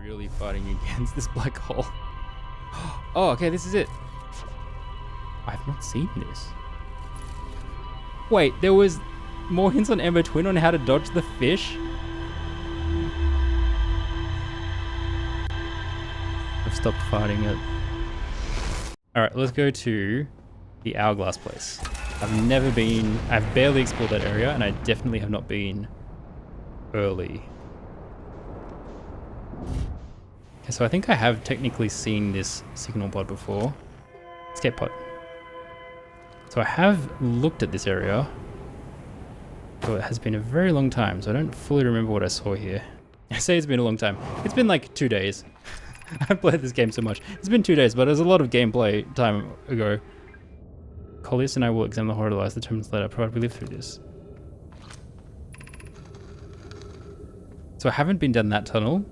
really fighting against this black hole. Oh, okay, this is it. I've not seen this. Wait, there was more hints on Ember Twin on how to dodge the fish? I've stopped fighting it. Alright, let's go to the Hourglass place. I've barely explored that area, and I definitely have not been early. Okay, so I think I have technically seen this signal pod before. Escape pod. So I have looked at this area, but it has been a very long time, so I don't fully remember what I saw here. I say it's been a long time. It's been like 2 days. I've played this game so much. It's been 2 days, but there's a lot of gameplay time ago. Collius and I will examine the horror lies determines later, provided we live through this. So I haven't been down that tunnel.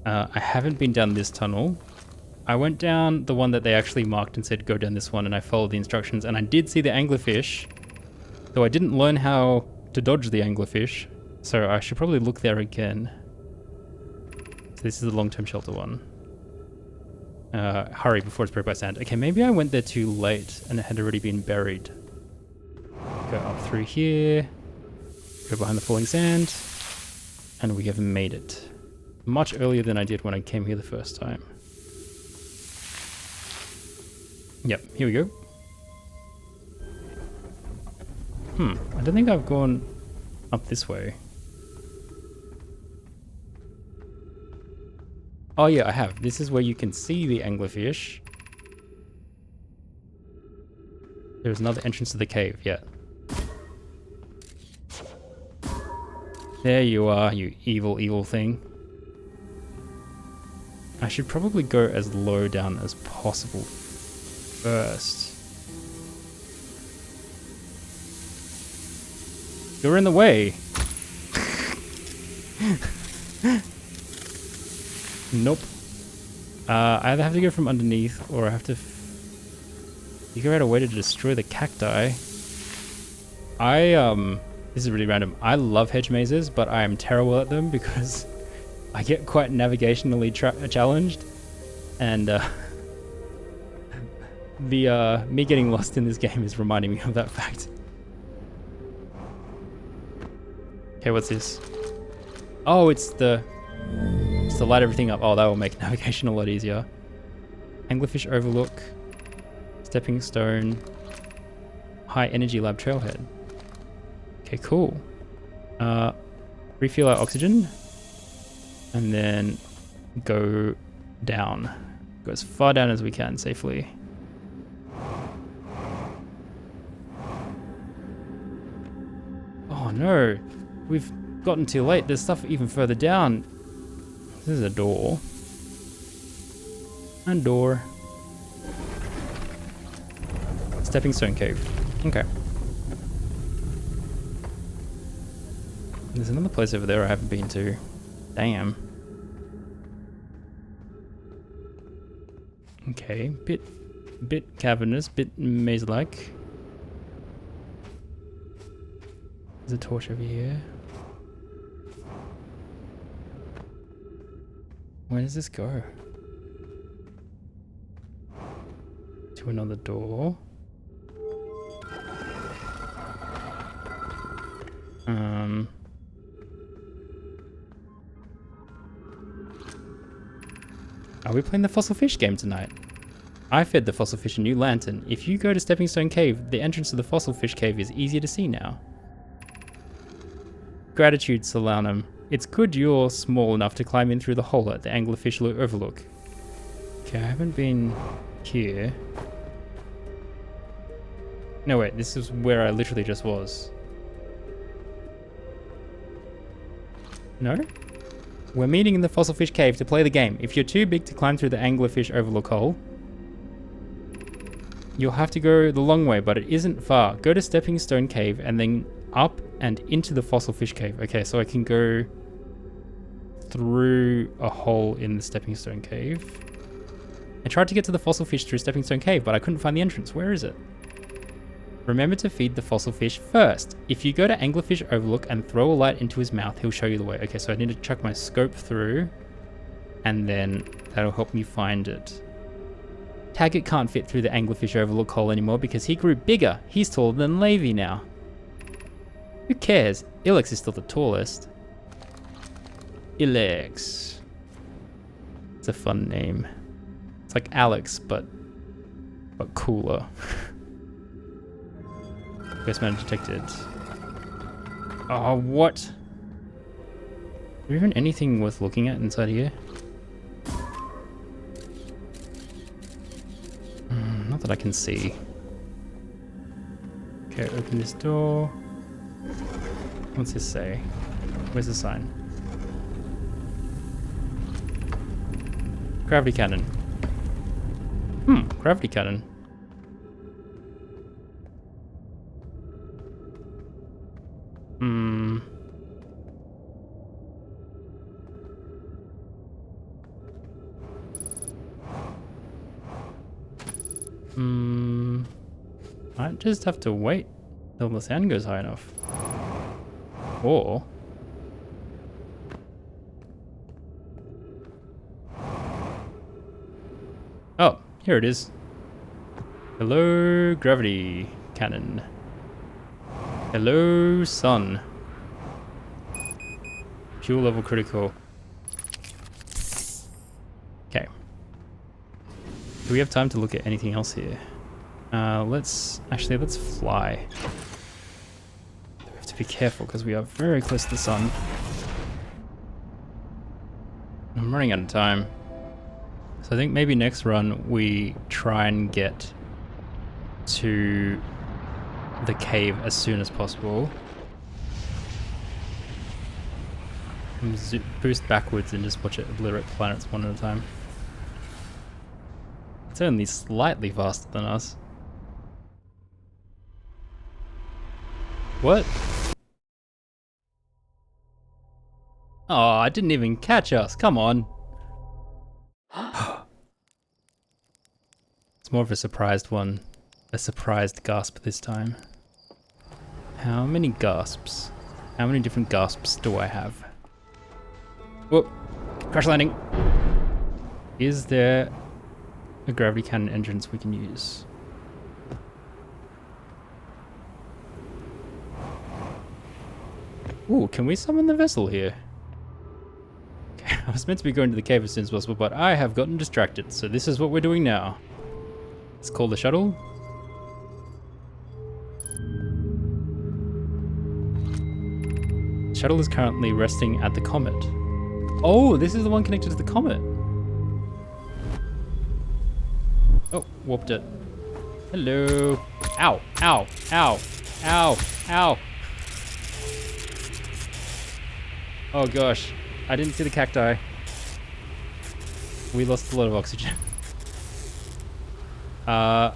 I haven't been down this tunnel. I went down the one that they actually marked and said go down this one, and I followed the instructions, and I did see the anglerfish, though I didn't learn how to dodge the anglerfish, so I should probably look there again. So this is the long-term shelter one. Hurry before it's broke by sand. Okay, maybe I went there too late and it had already been buried. Go up through here, go behind the falling sand, and we have made it. Much earlier than I did when I came here the first time. Yep, here we go. I don't think I've gone up this way. Oh yeah, I have. This is where you can see the anglerfish. There's another entrance to the cave, yeah. There you are, you evil, evil thing. I should probably go as low down as possible first. You're in the way. Nope. I either have to go from underneath or I have to figure out a way to destroy the cacti. This is really random. I love hedge mazes, but I am terrible at them because I get quite navigationally challenged, and me getting lost in this game is reminding me of that fact. Okay, what's this? Oh, it's to light everything up. Oh, that will make navigation a lot easier. Anglerfish Overlook, Stepping Stone, High Energy Lab Trailhead. Okay, cool. Refuel our oxygen, and then go down. Go as far down as we can safely. Oh no, we've gotten too late. There's stuff even further down. This is a door. And door. Stepping Stone Cave. Okay. There's another place over there I haven't been to. Damn. Okay, bit cavernous, bit maze-like. There's a torch over here. Where does this go? To another door. Are we playing the fossil fish game tonight? I fed the fossil fish a new lantern. If you go to Stepping Stone Cave, the entrance to the fossil fish cave is easier to see now. Gratitude, Solanum. It's good you're small enough to climb in through the hole at the anglerfish overlook. Okay, I haven't been here. No, wait, this is where I literally just was. No? We're meeting in the fossil fish cave to play the game. If you're too big to climb through the anglerfish overlook hole, you'll have to go the long way, but it isn't far. Go to Stepping Stone Cave and then up and into the fossil fish cave. Okay, so I can go through a hole in the Stepping Stone Cave. I tried to get to the fossil fish through Stepping Stone Cave, but I couldn't find the entrance. Where is it? Remember to feed the fossil fish first. If you go to Anglerfish Overlook and throw a light into his mouth, he'll show you the way. Okay, so I need to chuck my scope through, and then that'll help me find it. Taggart can't fit through the Anglerfish Overlook hole anymore because he grew bigger. He's taller than Levy now. Who cares? Ilex is still the tallest. Ilex. It's a fun name. It's like Alex, but cooler. Ghost matter detected. Oh, what? Is there even anything worth looking at inside here? Not that I can see. Okay, open this door. What's this say? Where's the sign? Gravity cannon. Gravity cannon. Might just have to wait till the sound goes high enough. Or oh, here it is. Hello, gravity cannon. Hello, sun. Fuel level critical. Okay. Do we have time to look at anything else here? Let's fly. We have to be careful because we are very close to the sun. I'm running out of time. So I think maybe next run we try and get to the cave as soon as possible. And boost backwards and just watch it obliterate planets one at a time. It's only slightly faster than us. What? Oh, it didn't even catch us. Come on. It's more of a surprised one. A surprised gasp this time. How many gasps? How many different gasps do I have? Whoop. Crash landing. Is there a gravity cannon entrance we can use? Ooh, can we summon the vessel here? Okay, I was meant to be going to the cave as soon as possible, but I have gotten distracted, so this is what we're doing now. Let's call the shuttle. The shuttle is currently resting at the comet. Oh, this is the one connected to the comet. Oh, warped it. Hello. Ow, ow, ow, ow, ow. Oh gosh, I didn't see the cacti. We lost a lot of oxygen.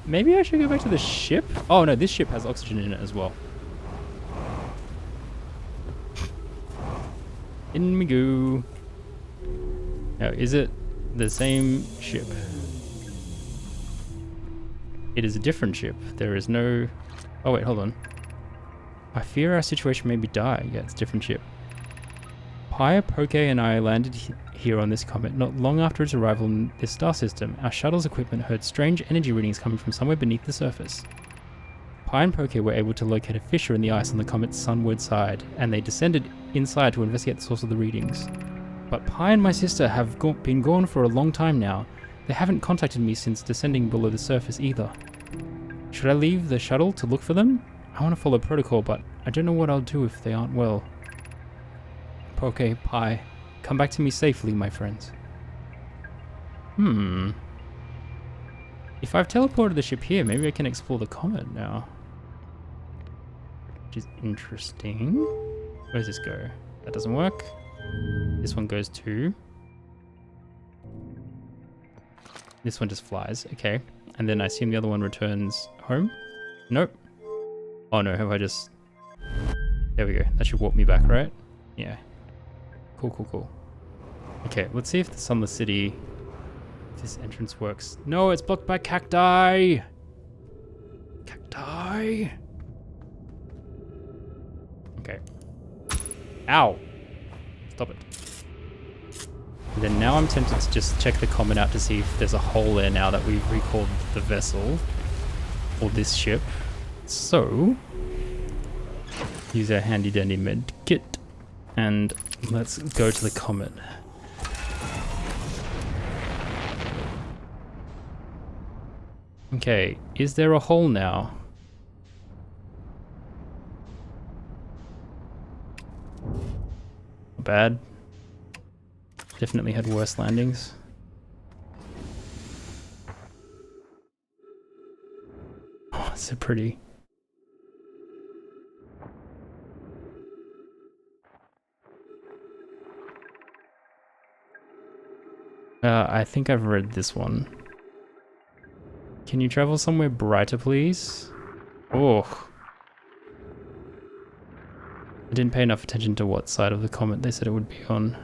Maybe I should go back to the ship? Oh no, this ship has oxygen in it as well. In we go. Now, is it the same ship? It is a different ship. There is no... Oh wait, hold on. I fear our situation may be dire. Yeah, it's a different ship. Pi, Poke, and I landed here on this comet not long after its arrival in this star system. Our shuttle's equipment heard strange energy readings coming from somewhere beneath the surface. Pi and Poke were able to locate a fissure in the ice on the comet's sunward side, and they descended inside to investigate the source of the readings. But Pi and my sister have been gone for a long time now. They haven't contacted me since descending below the surface either. Should I leave the shuttle to look for them? I want to follow protocol, but I don't know what I'll do if they aren't well. Poke, Pi, come back to me safely, my friends. If I've teleported the ship here, maybe I can explore the comet now. Which is interesting. Where does this go? That doesn't work. This one goes to... This one just flies, okay. And then I assume the other one returns home? Nope. Oh no, have I just... There we go. That should warp me back, right? Yeah. Cool, cool, cool. Okay, let's see if the Sunless City... If this entrance works. No, it's blocked by cacti! Cacti! Ow! Stop it. And then now I'm tempted to just check the comet out to see if there's a hole there now that we've recalled the vessel. Or this ship. So... use our handy dandy med kit. And let's go to the comet. Okay, is there a hole now? Not bad. Definitely had worse landings. Oh, it's so pretty. I think I've read this one. Can you travel somewhere brighter, please? Oh. I didn't pay enough attention to what side of the comet they said it would be on.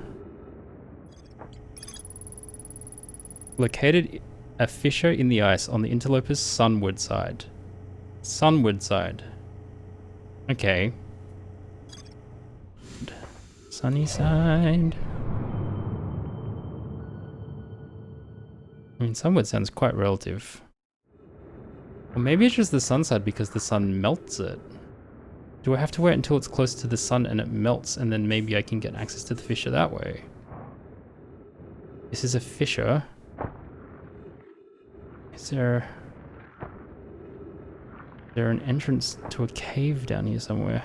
Located a fissure in the ice on the interloper's sunward side. Sunward side. Okay. Sunny side. I mean, sunward sounds quite relative. Or maybe it's just the sun side because the sun melts it. Do I have to wait until it's close to the sun and it melts and then maybe I can get access to the fissure that way? This is a fissure. Is there an entrance to a cave down here somewhere?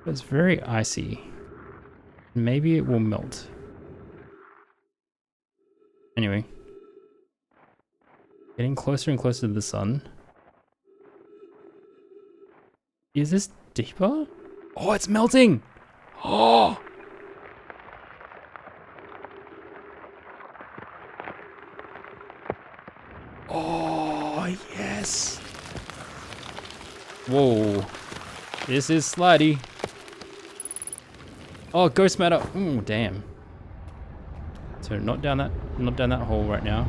It's very icy. Maybe it will melt. Anyway. Getting closer and closer to the sun. Is this deeper? Oh, it's melting! Oh! Oh, yes! Whoa. This is slidey. Oh, ghost matter. Ooh, damn. So not down that hole right now.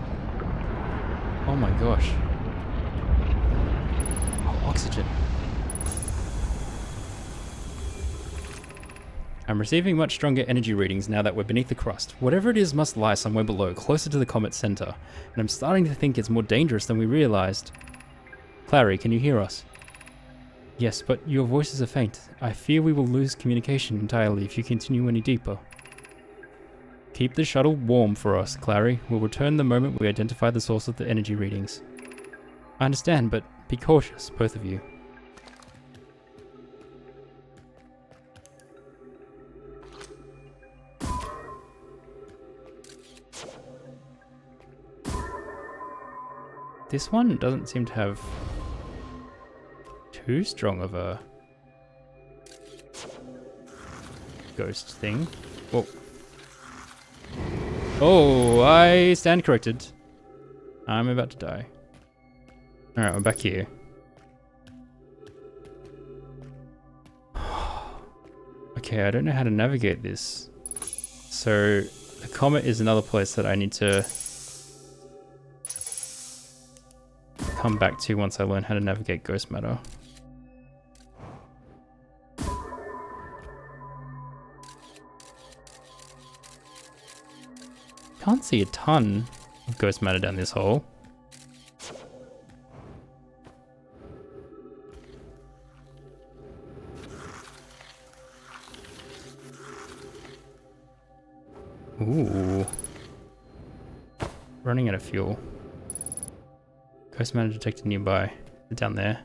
Oh my gosh. Oh, oxygen. I'm receiving much stronger energy readings now that we're beneath the crust. Whatever it is must lie somewhere below, closer to the comet's center. And I'm starting to think it's more dangerous than we realized. Clary, can you hear us? Yes, but your voices are faint. I fear we will lose communication entirely if you continue any deeper. Keep the shuttle warm for us, Clary. We'll return the moment we identify the source of the energy readings. I understand, but be cautious, both of you. This one doesn't seem to have too strong of a ghost thing. Whoa. Oh, I stand corrected. I'm about to die. Alright, we're back here. Okay, I don't know how to navigate this. So, the comet is another place that I need to come back to once I learn how to navigate ghost matter. Can't see a ton of ghost matter down this hole. Ooh. Running out of fuel. Ghost matter detected nearby. Down there.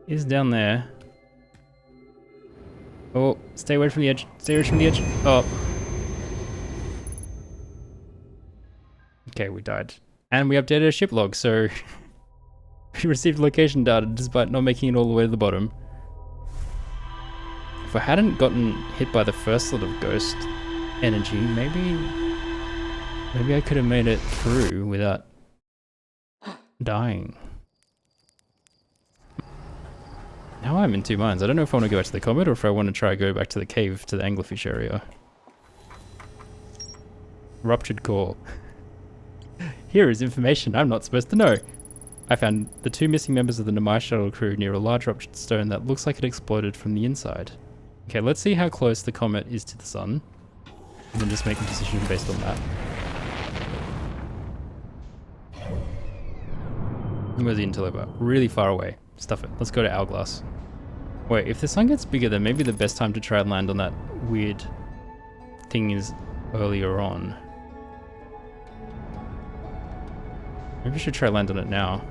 Is down there. Oh, stay away from the edge. Stay away from the edge. Oh. Okay, we died. And we updated our ship log, so we received location data despite not making it all the way to the bottom. If I hadn't gotten hit by the first sort of ghost energy, maybe I could have made it through without dying. Now I'm in two minds. I don't know if I want to go back to the comet or if I want to try go back to the cave to the anglerfish area. Ruptured core. Here is information I'm not supposed to know. I found the two missing members of the Namai shuttle crew near a large ruptured stone that looks like it exploded from the inside. Okay, let's see how close the comet is to the sun. And then just make a decision based on that. Where's the interloper? Really far away. Stuff it. Let's go to Hourglass. Wait, if the sun gets bigger, then maybe the best time to try and land on that weird thing is earlier on. Maybe we should try land on it now.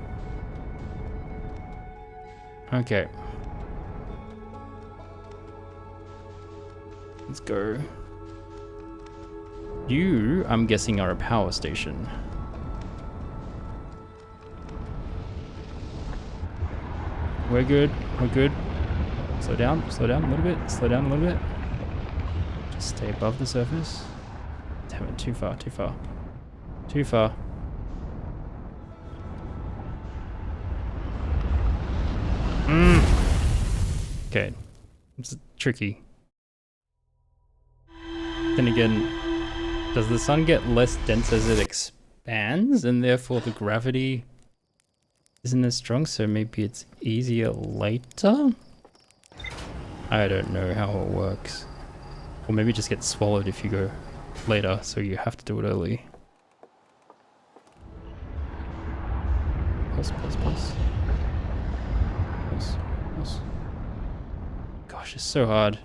Okay. Let's go. You, I'm guessing, are a power station. We're good. We're good. Slow down a little bit. Slow down a little bit. Just stay above the surface. Damn it, too far, too far. Too far. Okay. It's tricky. Then again, does the sun get less dense as it expands and therefore the gravity isn't as strong, so maybe it's easier later? I don't know how it works. Or maybe it just gets swallowed if you go later, so you have to do it early. Pulse, pulse, pulse. Pulse, pulse. Gosh, it's so hard.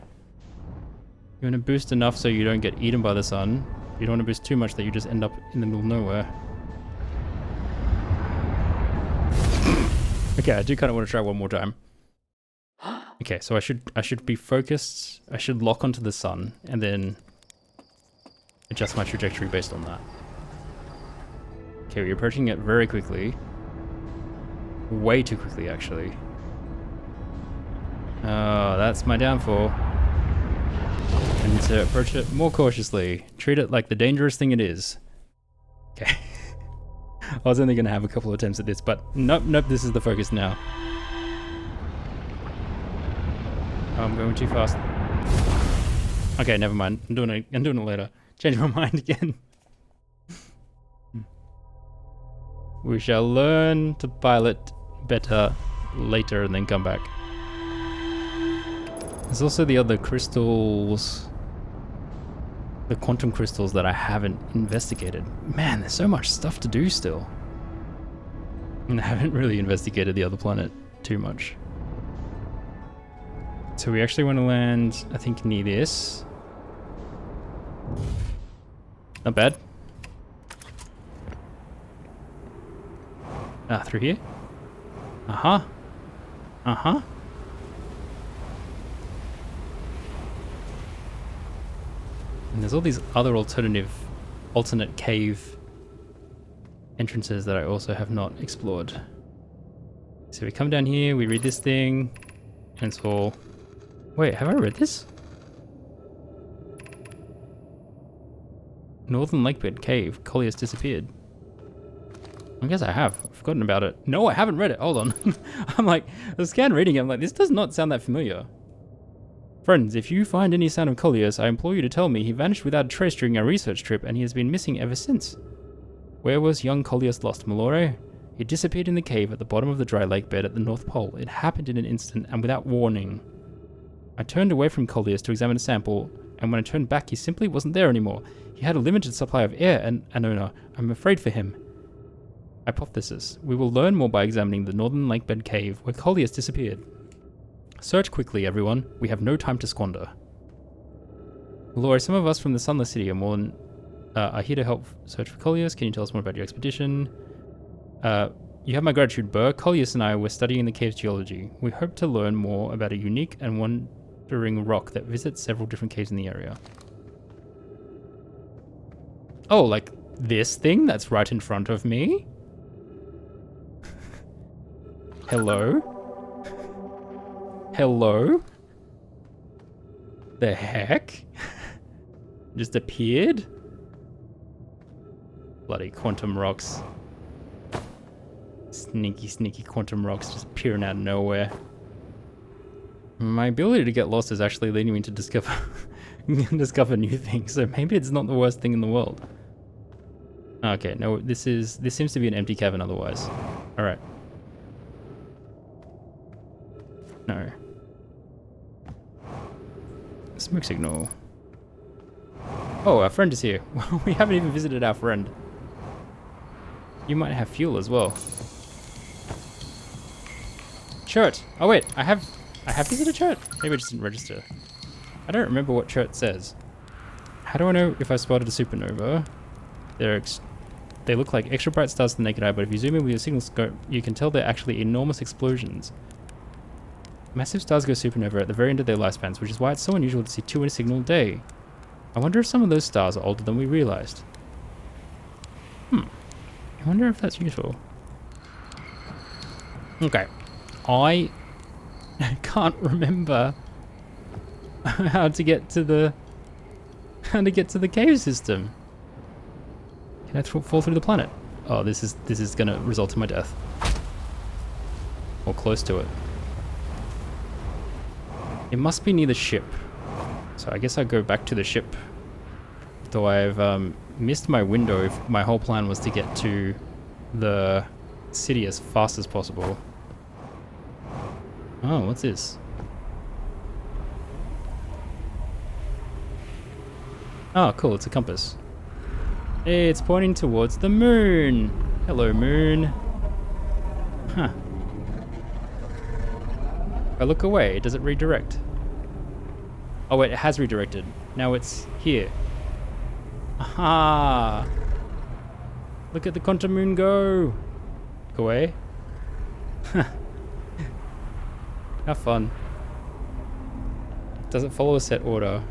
You want to boost enough so you don't get eaten by the sun. You don't want to boost too much that you just end up in the middle of nowhere. Okay, I do kind of want to try one more time. Okay, so I should be focused. I should lock onto the sun and then adjust my trajectory based on that. Okay, we're approaching it very quickly. Way too quickly, actually. Oh, that's my downfall. I need to approach it more cautiously. Treat it like the dangerous thing it is. Okay. I was only going to have a couple of attempts at this, but nope, this is the focus now. Oh, I'm going too fast. Okay, never mind. I'm doing it later. Change my mind again. We shall learn to pilot better later and then come back. There's also the other crystals, the quantum crystals that I haven't investigated. Man, there's so much stuff to do still. And I haven't really investigated the other planet too much. So we actually want to land, I think, near this. Not bad. Ah, through here? Uh-huh. Uh-huh. And there's all these other alternate cave entrances that I also have not explored. So we come down here, we read this thing, and it's all... Wait, have I read this? Northern Lakebed Cave. Colliers disappeared. I guess I have. I've forgotten about it. No, I haven't read it. Hold on. I'm like, I scanned reading it. I'm like, this does not sound that familiar. Friends, if you find any sign of Colliers, I implore you to tell me. He vanished without a trace during our research trip, and he has been missing ever since. Where was young Colliers lost, Malore? He disappeared in the cave at the bottom of the dry lake bed at the North Pole. It happened in an instant and without warning. I turned away from Colliers to examine a sample, and when I turned back, he simply wasn't there anymore. He had a limited supply of air, and Anona, I'm afraid for him. Hypothesis. We will learn more by examining the Northern Lakebed Cave, where Colliers disappeared. Search quickly, everyone. We have no time to squander. Laura, some of us from the Sunless City are here to help search for Colliers. Can you tell us more about your expedition? You have my gratitude, Burr. Colliers and I were studying the cave's geology. We hope to learn more about a unique and wandering rock that visits several different caves in the area. Oh, like this thing that's right in front of me? Hello? Hello? The heck? Just appeared? Bloody quantum rocks. Sneaky, sneaky quantum rocks just appearing out of nowhere. My ability to get lost is actually leading me to discover discover new things, so maybe it's not the worst thing in the world. Okay, no, this seems to be an empty cavern otherwise. Alright. No. Smoke signal. Oh, our friend is here. We haven't even visited our friend. You might have fuel as well. Chert. Oh wait, I have visited Chert. Maybe I just didn't register. I don't remember what Chert says. How do I know if I spotted a supernova? They look like extra bright stars to the naked eye, but if you zoom in with your signal scope, you can tell they're actually enormous explosions. Massive stars go supernova at the very end of their lifespans, which is why it's so unusual to see 2 in a signal day. I wonder if some of those stars are older than we realized. I wonder if that's useful. Okay. I can't remember how to get to the cave system. Can I fall through the planet? Oh, this is gonna result in my death. Or close to it. It must be near the ship. So I guess I'll go back to the ship. Though I've missed my window if my whole plan was to get to the city as fast as possible. Oh, what's this? Oh, cool, it's a compass. Hey, it's pointing towards the moon. Hello, moon. Huh. If I look away, does it redirect? Oh wait, it has redirected. Now it's here. Aha! Look at the quantum moon go! Go away. Have fun. Does it follow a set order?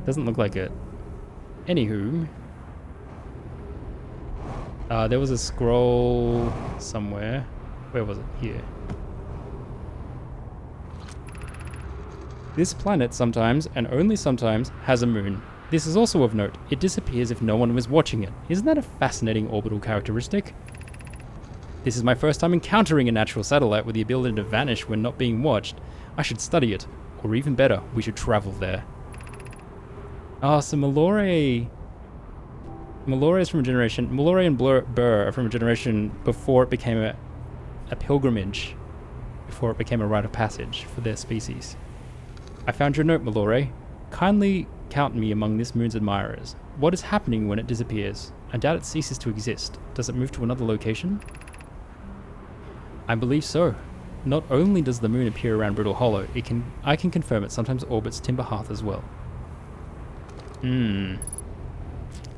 Doesn't look like it. Anywho. There was a scroll somewhere. Where was it? Here. This planet sometimes, and only sometimes, has a moon. This is also of note. It disappears if no one was watching it. Isn't that a fascinating orbital characteristic? This is my first time encountering a natural satellite with the ability to vanish when not being watched. I should study it. Or even better, we should travel there. Ah, so Malore. Malore is from a generation... Malore and Burr are from a generation before it became a pilgrimage. Before it became a rite of passage for their species. I found your note, Malore. Kindly count me among this moon's admirers. What is happening when it disappears? I doubt it ceases to exist. Does it move to another location? I believe so. Not only does the moon appear around Brittle Hollow, I can confirm it sometimes orbits Timber Hearth as well.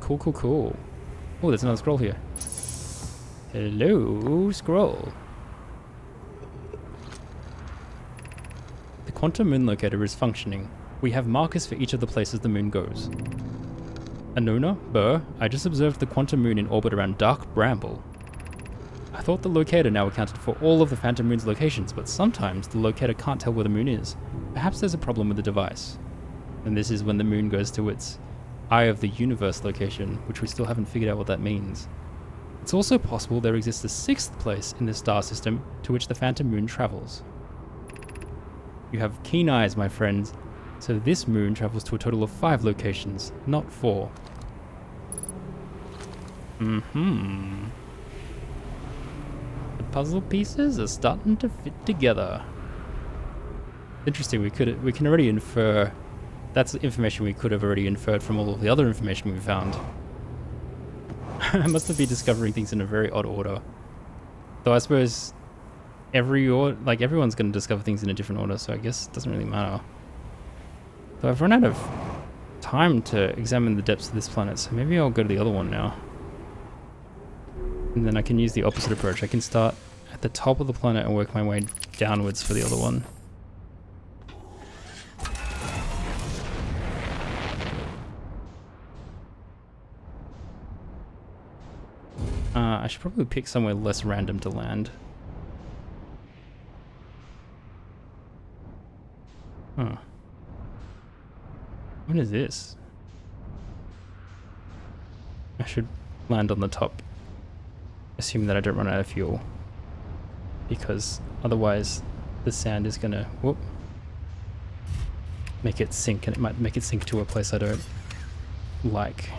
Cool, cool, cool. Oh, there's another scroll here. Hello, scroll. The quantum moon locator is functioning. We have markers for each of the places the moon goes. Anona, Burr, I just observed the quantum moon in orbit around Dark Bramble. I thought the locator now accounted for all of the phantom moon's locations, but sometimes the locator can't tell where the moon is. Perhaps there's a problem with the device. And this is when the moon goes to its Eye of the Universe location, which we still haven't figured out what that means. It's also possible there exists a 6th place in the star system to which the phantom moon travels. You have keen eyes, my friends. So this moon travels to a total of 5 locations, not 4. The puzzle pieces are starting to fit together. Interesting, we can already infer. That's information we could have already inferred from all of the other information we found. I must have been discovering things in a very odd order. Though I suppose everyone's going to discover things in a different order, so I guess it doesn't really matter. Though I've run out of time to examine the depths of this planet, so maybe I'll go to the other one now. And then I can use the opposite approach. I can start at the top of the planet and work my way downwards for the other one. I should probably pick somewhere less random to land. Huh. What is this? I should land on the top, assuming that I don't run out of fuel. Because otherwise the sand is gonna make it sink, and it might make it sink to a place I don't like.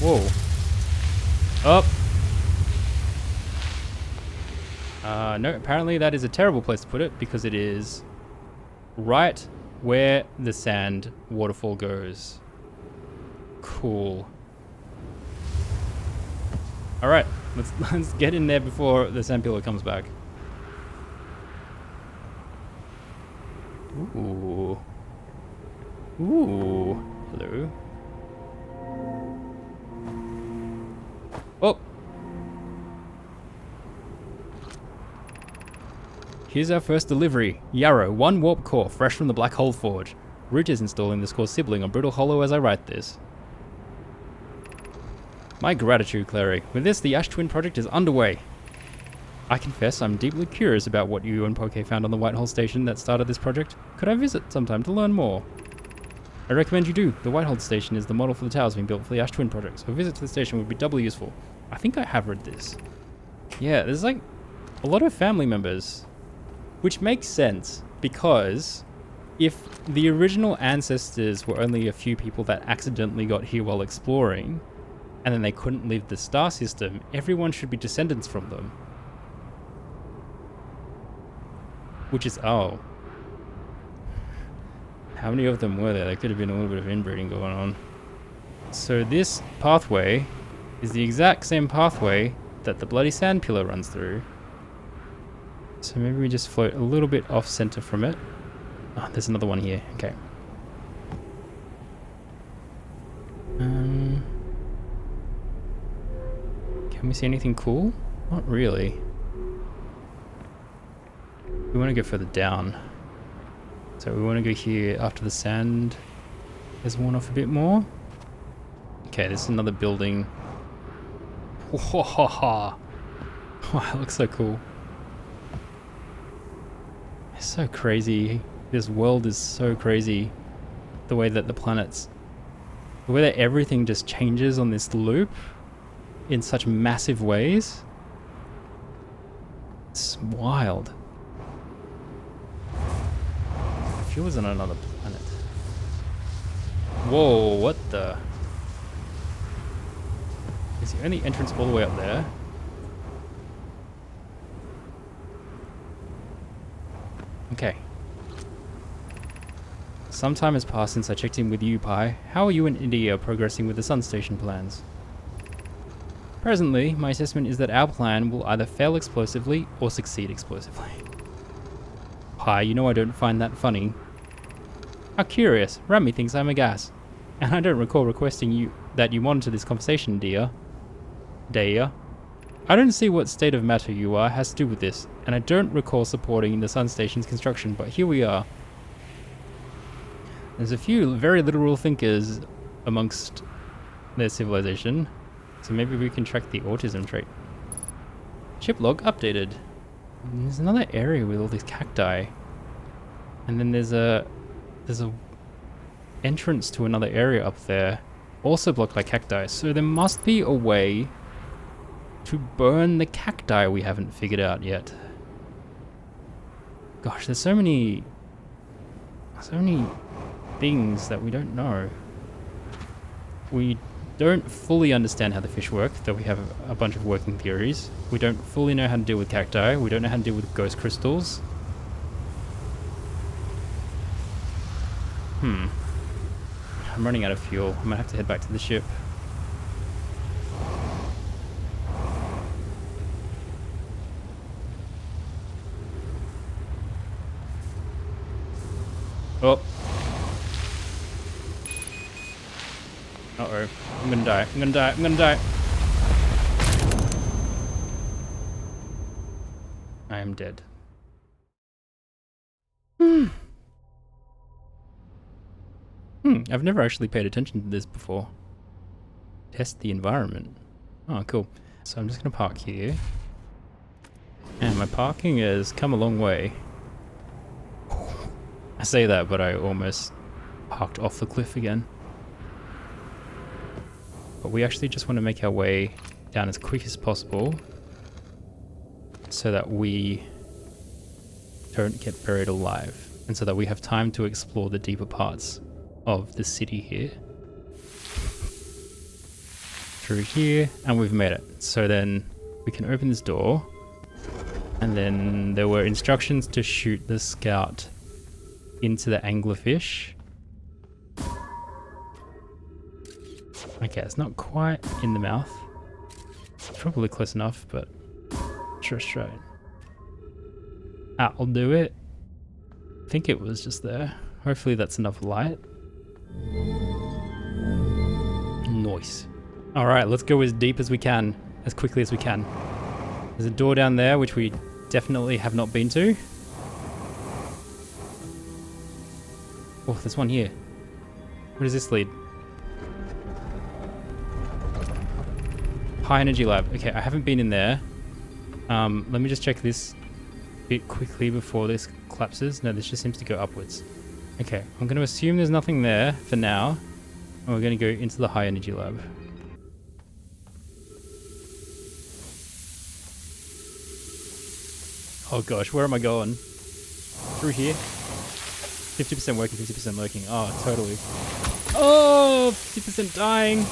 Whoa. Up. No, apparently that is a terrible place to put it because it is right where the sand waterfall goes. Cool. Alright, let's get in there before the sand pillar comes back. Ooh. Ooh. Hello. Oh! Here's our first delivery. Yarrow, 1 warp core, fresh from the Black Hole Forge. Root is installing this core's sibling on Brutal Hollow as I write this. My gratitude, Clary. With this, the Ash Twin project is underway. I confess I'm deeply curious about what you and Poke found on the Whitehall station that started this project. Could I visit sometime to learn more? I recommend you do. The Whitehall station is the model for the towers being built for the Ash Twin project, so a visit to the station would be doubly useful. I think I have read this. Yeah, there's like a lot of family members, which makes sense because if the original ancestors were only a few people that accidentally got here while exploring, and then they couldn't leave the star system, everyone should be descendants from them. Which is, oh. How many of them were there? There could have been a little bit of inbreeding going on. So this pathway is the exact same pathway that the bloody sand pillar runs through. So maybe we just float a little bit off center from it. Oh, there's another one here. Okay. Can we see anything cool? Not really. We want to go further down. So we want to go here after the sand has worn off a bit more. Okay, this is another building. Wow, that looks so cool. It's so crazy. This world is so crazy. The way that the way that everything just changes on this loop in such massive ways. It's wild. I feel it was on another planet. Whoa, what the? Is the only entrance all the way up there? Okay. Some time has passed since I checked in with you, Pi. How are you and India progressing with the Sun Station plans? Presently, my assessment is that our plan will either fail explosively or succeed explosively. Pi, you know I don't find that funny. How curious. Rami thinks I'm a gas. And I don't recall requesting that you monitor this conversation, dear. Dear. I don't see what state of matter you are has to do with this, and I don't recall supporting the Sun Station's construction, but here we are. There's a few very literal thinkers amongst their civilization, so maybe we can track the autism trait. Ship log updated. And there's another area with all these cacti, and then there's a entrance to another area up there, also blocked by cacti. So there must be a way to burn the cacti we haven't figured out yet. Gosh, there's so many things that we don't know. We don't fully understand how the fish work, though we have a bunch of working theories. We don't fully know how to deal with cacti. We don't know how to deal with ghost crystals. I'm running out of fuel. I might have to head back to the ship. Oh. Uh-oh. I'm gonna die. I'm gonna die. I'm gonna die. I am dead. I've never actually paid attention to this before. Test the environment. Oh, cool. So I'm just gonna park here. And my parking has come a long way. I say that, but I almost parked off the cliff again. But we actually just want to make our way down as quick as possible so that we don't get buried alive, and so that we have time to explore the deeper parts of the city here. Through here, and we've made it. So then we can open this door. And then there were instructions to shoot the scout into the anglerfish. Okay, it's not quite in the mouth. It's probably close enough, but sure, straight. I'll do it. I think it was just there. Hopefully that's enough light. Nice. All right, let's go as deep as we can, as quickly as we can. There's a door down there, which we definitely have not been to. Oh, there's one here. Where does this lead? High energy lab. Okay, I haven't been in there. Let me just check this bit quickly before this collapses. No, this just seems to go upwards. Okay, I'm going to assume there's nothing there for now. And we're going to go into the high energy lab. Oh gosh, where am I going? Through here? 50% working, 50% lurking. Oh, totally. Oh, 50% dying.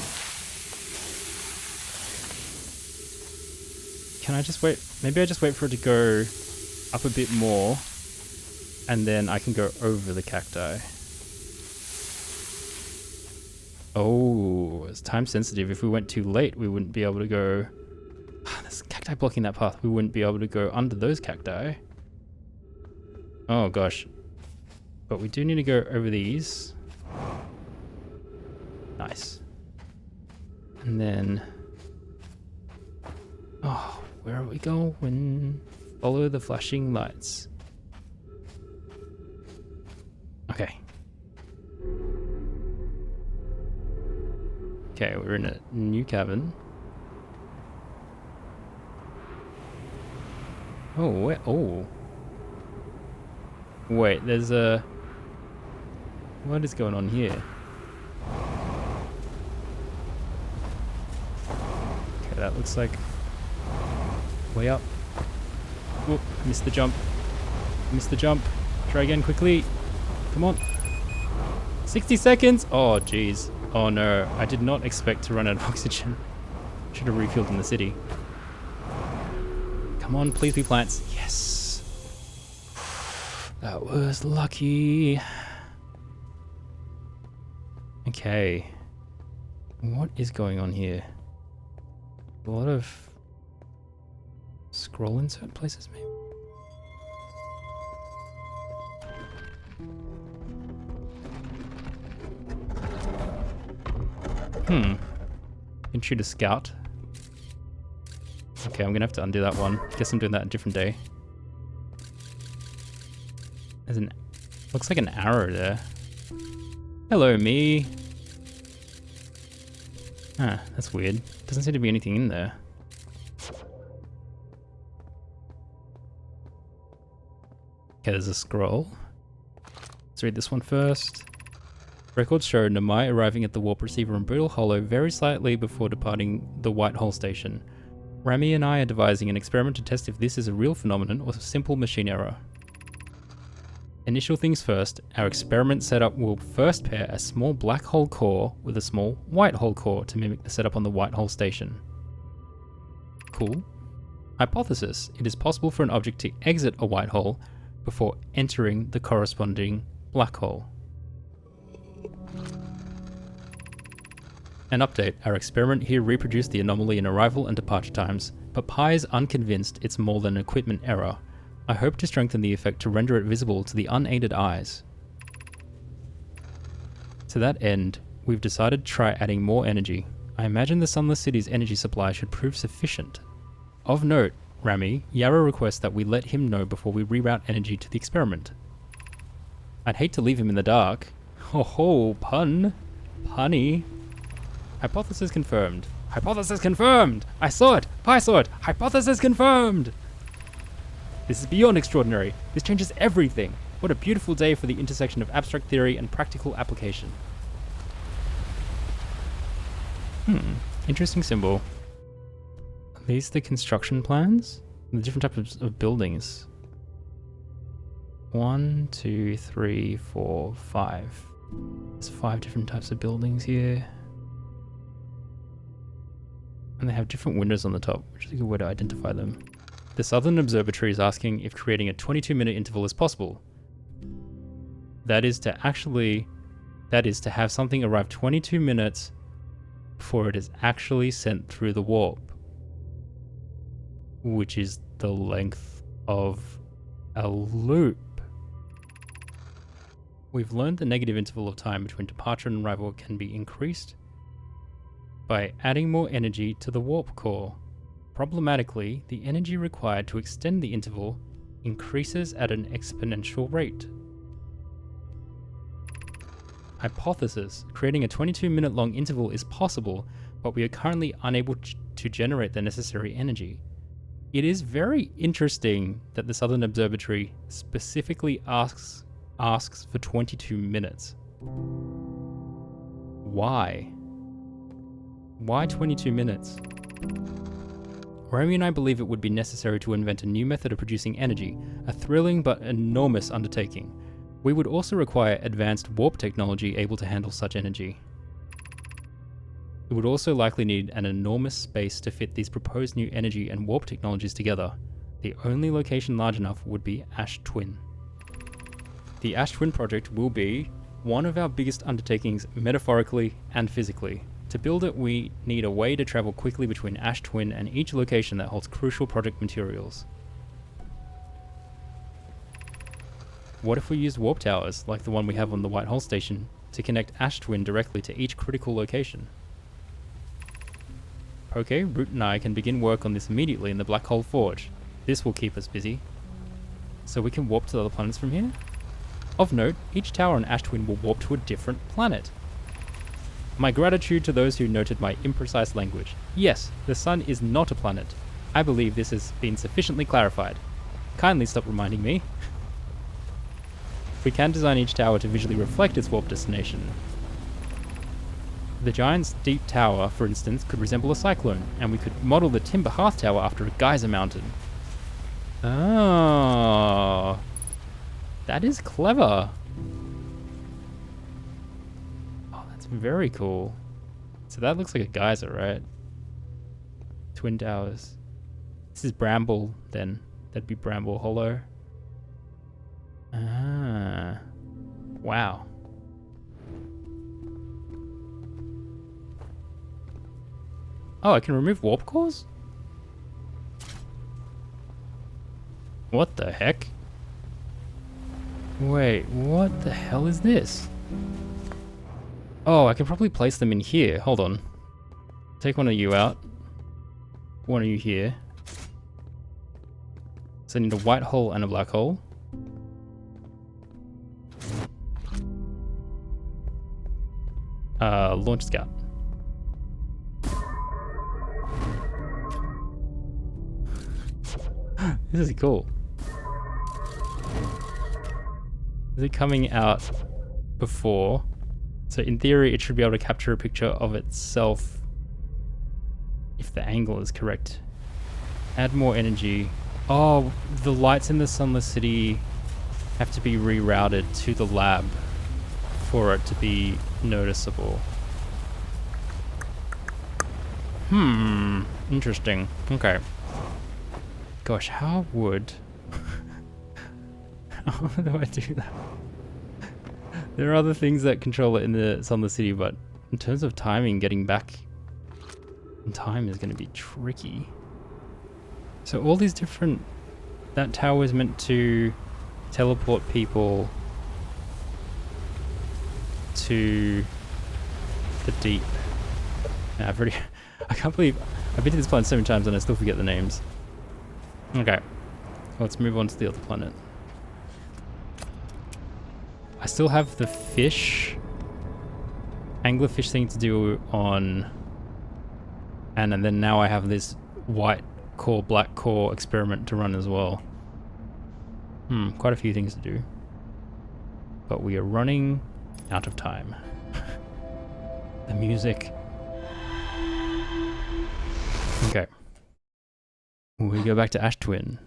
Can I just wait? Maybe I just wait for it to go up a bit more and then I can go over the cacti. Oh, it's time sensitive. If we went too late, we wouldn't be able to go... There's cacti blocking that path. We wouldn't be able to go under those cacti. Oh gosh. But we do need to go over these. Nice. And then... Oh, where are we going? Follow the flashing lights. Okay. Okay, we're in a new cabin. Oh, wait, oh. Wait, there's a... What is going on here? Okay, that looks like... Way up. Oh, missed the jump. Missed the jump. Try again quickly. Come on. 60 seconds! Oh, jeez. Oh no, I did not expect to run out of oxygen. Should have refilled in the city. Come on, please be plants. Yes! That was lucky. Okay. What is going on here? A lot of scroll in certain places, maybe? Can shoot a scout. Okay, I'm gonna have to undo that one. Guess I'm doing that a different day. There's an... Looks like an arrow there. Hello, me. Ah, that's weird. Doesn't seem to be anything in there. Okay, there's a scroll. Let's read this one first. Records show Namai arriving at the warp receiver in Brutal Hollow very slightly before departing the White Hole station. Rami and I are devising an experiment to test if this is a real phenomenon or a simple machine error. Initial things first, our experiment setup will first pair a small black hole core with a small white hole core to mimic the setup on the White Hole station. Cool. Hypothesis: it is possible for an object to exit a white hole before entering the corresponding black hole. An update: our experiment here reproduced the anomaly in arrival and departure times, but Pi is unconvinced it's more than an equipment error. I hope to strengthen the effect to render it visible to the unaided eyes. To that end, we've decided to try adding more energy. I imagine the Sunless City's energy supply should prove sufficient. Of note, Rami, Yarrow requests that we let him know before we reroute energy to the experiment. I'd hate to leave him in the dark. Ho ho, pun. Punny. Hypothesis confirmed. Hypothesis confirmed! I saw it! I saw it! Hypothesis confirmed! This is beyond extraordinary. This changes everything. What a beautiful day for the intersection of abstract theory and practical application. Interesting symbol. Are these the construction plans? The different types of buildings. 1, 2, 3, 4, 5. There's 5 different types of buildings here. And they have different windows on the top, which is a good way to identify them. The Southern Observatory is asking if creating a 22-minute interval is possible. That is to have something arrive 22 minutes before it is actually sent through the warp, which is the length of a loop. We've learned the negative interval of time between departure and arrival can be increased by adding more energy to the warp core. Problematically, the energy required to extend the interval increases at an exponential rate. Hypothesis: creating a 22-minute long interval is possible, but we are currently unable to generate the necessary energy. It is very interesting that the Southern Observatory specifically asks for 22 minutes. Why? Why 22 minutes? Romy and I believe it would be necessary to invent a new method of producing energy, a thrilling but enormous undertaking. We would also require advanced warp technology able to handle such energy. It would also likely need an enormous space to fit these proposed new energy and warp technologies together. The only location large enough would be Ash Twin. The Ash Twin project will be one of our biggest undertakings metaphorically and physically. To build it, we need a way to travel quickly between Ash Twin and each location that holds crucial project materials. What if we used warp towers, like the one we have on the White Hole Station, to connect Ash Twin directly to each critical location? Okay, Root and I can begin work on this immediately in the Black Hole Forge. This will keep us busy. So we can warp to the other planets from here? Of note, each tower on Ash Twin will warp to a different planet. My gratitude to those who noted my imprecise language. Yes, the Sun is not a planet. I believe this has been sufficiently clarified. Kindly stop reminding me. We can design each tower to visually reflect its warp destination. The Giant's Deep Tower, for instance, could resemble a cyclone, and we could model the Timber Hearth Tower after a geyser mountain. Oh, that is clever. Oh, that's very cool. So that looks like a geyser, right? Twin Towers. This is Bramble, then. That'd be Bramble Hollow. Ah. Wow. Oh, I can remove warp cores? What the heck? Wait, what the hell is this? Oh, I can probably place them in here. Hold on. Take one of you out. One of you here. So I need a white hole and a black hole. Launch Scout. This is cool. Is it coming out before? So in theory, it should be able to capture a picture of itself if the angle is correct. Add more energy. Oh, the lights in the Sunless City have to be rerouted to the lab for it to be noticeable. Interesting. Okay. Gosh, how would... how do I do that? There are other things that control it in the Sunless City, but in terms of timing, getting back in time is going to be tricky. So all these different... That tower is meant to teleport people to the deep. Now, I can't believe I've been to this planet so many times and I still forget the names. Okay, let's move on to the other planet. I still have the fish, anglerfish thing to do on, and then now I have this white core, black core experiment to run as well. Quite a few things to do. But we are running out of time. The music. Okay. We go back to Ash Twin.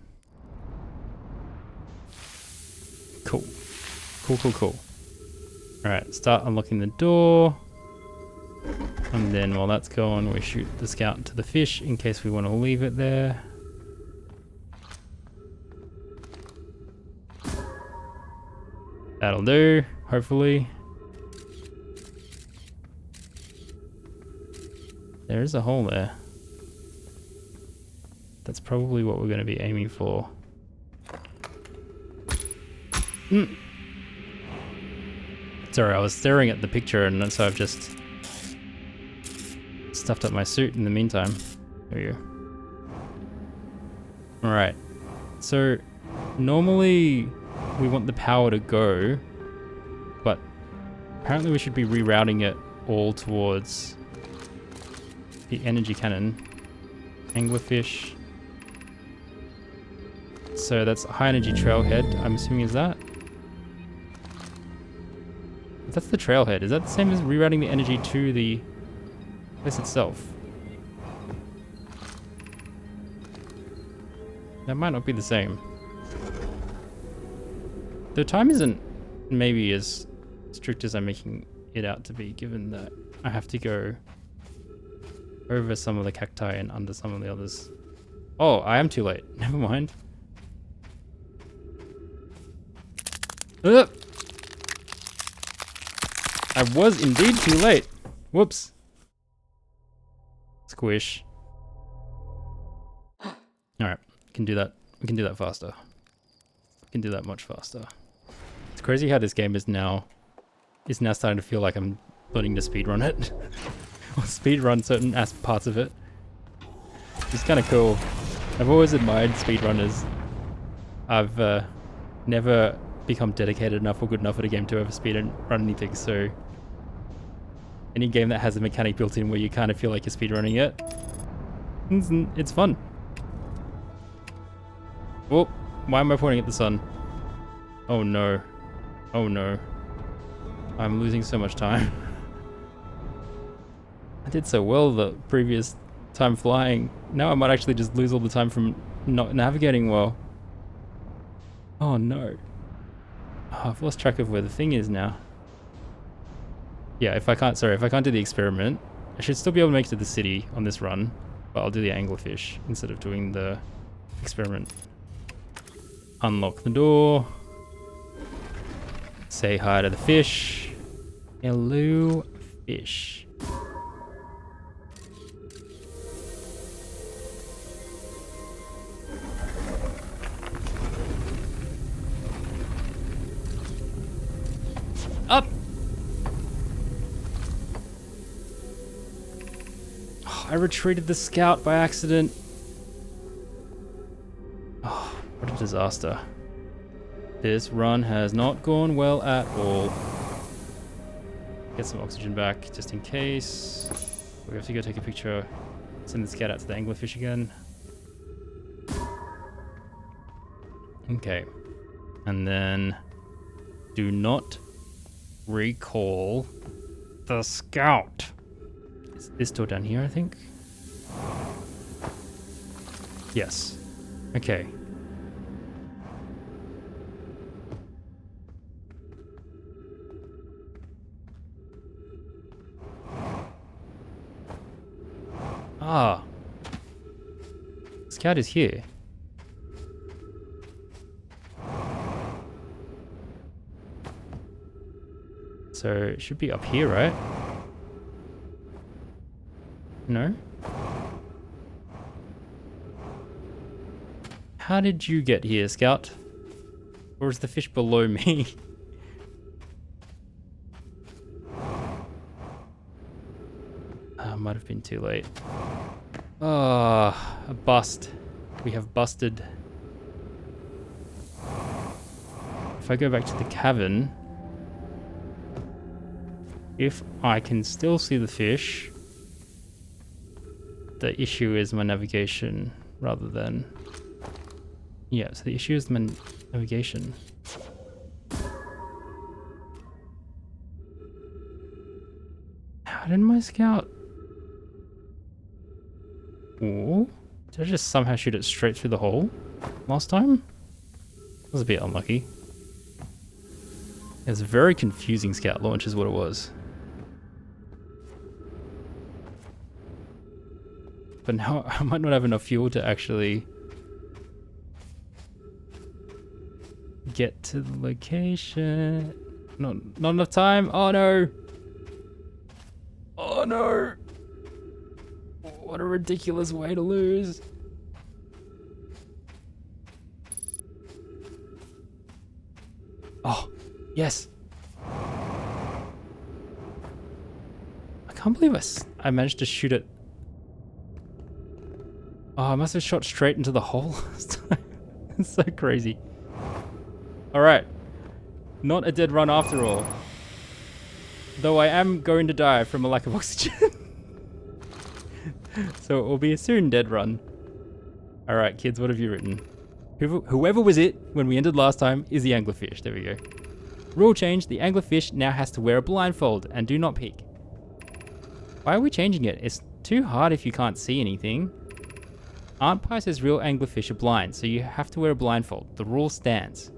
Cool. Cool. Alright, start unlocking the door. And then while that's going, we shoot the scout to the fish in case we want to leave it there. That'll do, hopefully. There is a hole there. That's probably what we're going to be aiming for. Sorry, I was staring at the picture and so I've just stuffed up my suit in the meantime. There we go. Alright, so normally we want the power to go, but apparently we should be rerouting it all towards the energy cannon. Anglerfish. So that's high energy trailhead, I'm assuming is that? If that's the trailhead, is that the same as rerouting the energy to the place itself? That might not be the same. The time isn't maybe as strict as I'm making it out to be, given that I have to go over some of the cacti and under some of the others. Oh, I am too late. Never mind. I was indeed too late. Whoops. Squish. Alright, can do that. We can do that faster. We can do that much faster. It's crazy how this game is now starting to feel like I'm learning to speedrun it. Or speedrun certain parts of it. It's kind of cool. I've always admired speedrunners. I've never become dedicated enough or good enough at a game to ever speedrun anything, so any game that has a mechanic built in where you kind of feel like you're speedrunning it, it's fun. Whoa, why am I pointing at the sun? Oh no. Oh no. I'm losing so much time. I did so well the previous time flying. Now I might actually just lose all the time from not navigating well. Oh no. Oh, I've lost track of where the thing is now. Yeah, if I can't do the experiment, I should still be able to make it to the city on this run, but I'll do the anglerfish instead of doing the experiment. Unlock the door. Say hi to the fish. Hello, fish. Up! Oh, I retreated the scout by accident. Oh, what a disaster. This run has not gone well at all. Get some oxygen back just in case. We have to go take a picture. Send the scout out to the anglerfish again. Okay. And then do not recall the scout. Is this door down here, I think? Yes. Okay. Ah. Scout is here. So it should be up here, right? No? How did you get here, Scout? Or is the fish below me? Might have been too late. Ah, a bust. We have busted. If I go back to the cavern, if I can still see the fish, the issue is my navigation rather than... Yeah, so the issue is my navigation. How did my scout... Ooh, did I just somehow shoot it straight through the hole last time? That was a bit unlucky. It was a very confusing scout launch is what it was. But now I might not have enough fuel to actually get to the location. Not enough time. Oh no. Oh no. What a ridiculous way to lose. Oh, yes. I can't believe I managed to shoot it. Oh, I must have shot straight into the hole. It's so crazy. Alright. Not a dead run after all. Though I am going to die from a lack of oxygen. So it will be a soon dead run. Alright kids, what have you written? Whoever was it when we ended last time is the anglerfish. There we go. Rule change, the anglerfish now has to wear a blindfold and do not peek. Why are we changing it? It's too hard if you can't see anything. Aunt Pie says real anglerfish are blind, so you have to wear a blindfold. The rule stands.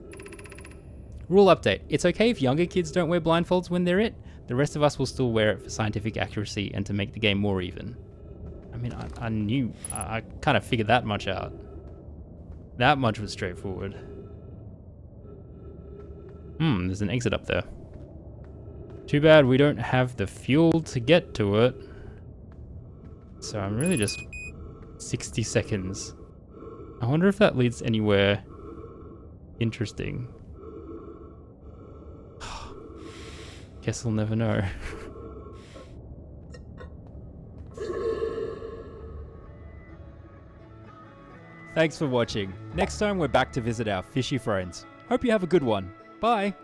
Rule update. It's okay if younger kids don't wear blindfolds when they're it. The rest of us will still wear it for scientific accuracy and to make the game more even. I mean, I kind of figured that much out. That much was straightforward. There's an exit up there. Too bad we don't have the fuel to get to it. So I'm really just 60 seconds. I wonder if that leads anywhere interesting. Guess we'll never know. Thanks for watching. Next time we're back to visit our fishy friends. Hope you have a good one. Bye!